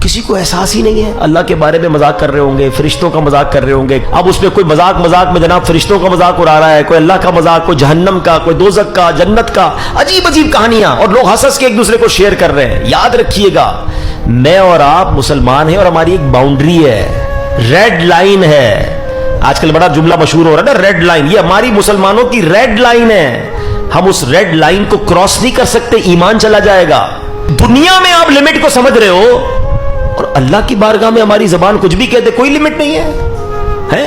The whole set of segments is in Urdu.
کسی کو احساس ہی نہیں ہے. اللہ کے بارے میں مذاق کر رہے ہوں گے, فرشتوں کا مذاق کر رہے ہوں گے. اب اس پہ کوئی مذاق میں جناب فرشتوں کا مذاق اڑا رہا ہے, کوئی اللہ کا مذاق, کوئی جہنم کا, کوئی دوزخ کا, جنت کا, عجیب عجیب کہانیاں, اور لوگ ہنس کے ایک دوسرے کو شیئر کر رہے ہیں. یاد رکھیے گا, میں اور آپ مسلمان ہیں اور ہماری ایک باؤنڈری ہے, ریڈ لائن ہے. آج کل بڑا جملہ مشہور ہو رہا ہے نا, ریڈ لائن. یہ ہماری مسلمانوں کی ریڈ لائن ہے. ہم اس ریڈ لائن کو کراس نہیں کر سکتے, ایمان چلا جائے گا. دنیا میں آپ لمٹ کو سمجھ رہے ہو, اور اللہ کی بارگاہ میں ہماری زبان کچھ بھی کہہ دے, کوئی لمٹ نہیں ہے.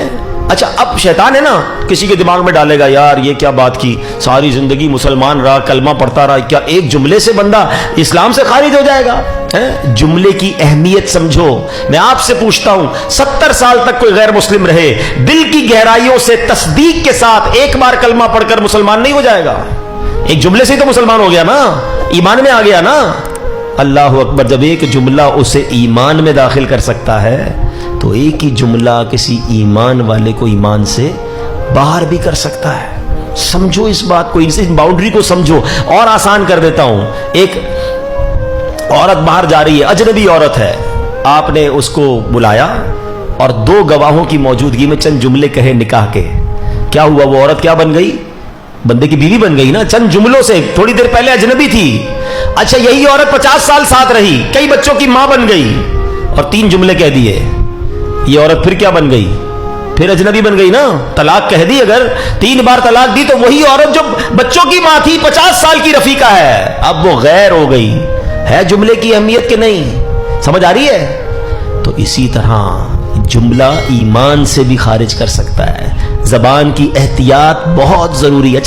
اچھا, اب شیطان ہے نا, کسی کے دماغ میں ڈالے گا, یار یہ کیا بات کی, ساری زندگی مسلمان رہا, کلمہ پڑھتا رہا, کیا ایک جملے سے بندہ اسلام سے خارج ہو جائے گا؟ جملے کی اہمیت سمجھو. میں آپ سے پوچھتا ہوں, 70 سال تک کوئی غیر مسلم رہے, دل کی گہرائیوں سے تصدیق کے ساتھ ایک بار کلمہ پڑھ کر مسلمان نہیں ہو جائے گا؟ ایک جملے سے ہی تو مسلمان ہو گیا نا, ایمان میں آ گیا نا. اللہ اکبر. جب ایک جملہ اسے ایمان میں داخل کر سکتا ہے, تو ایک ہی جملہ کسی ایمان والے کو ایمان سے باہر بھی کر سکتا ہے. سمجھو اس بات کو, اس باؤنڈری کو سمجھو. اور آسان کر دیتا ہوں, ایک عورت باہر جا رہی ہے, اجنبی عورت ہے, آپ نے اس کو بلایا اور 2 گواہوں کی موجودگی میں چند جملے کہے نکاح کے. کیا ہوا, وہ عورت کیا بن گئی؟ بندے کی بیوی بن گئی نا, چند جملوں سے. تھوڑی دیر پہلے اجنبی تھی. اچھا, یہی عورت 50 سال ساتھ رہی, کئی بچوں کی ماں بن گئی, اور 3 جملے کہہ دیے. یہ عورت پھر کیا بن گئی؟ پھر اجنبی بن گئی نا. طلاق کہہ دی. اگر 3 بار طلاق دی تو وہی عورت جو بچوں کی ماں تھی 50 سال کی رفیقہ ہے, اب وہ غیر ہو گئی. ہے جملے کی اہمیت کہ نہیں؟ سمجھ آ رہی ہے؟ تو اسی طرح جملہ ایمان سے بھی خارج کر سکتا ہے. زبان کی احتیاط بہت ضروری ہے.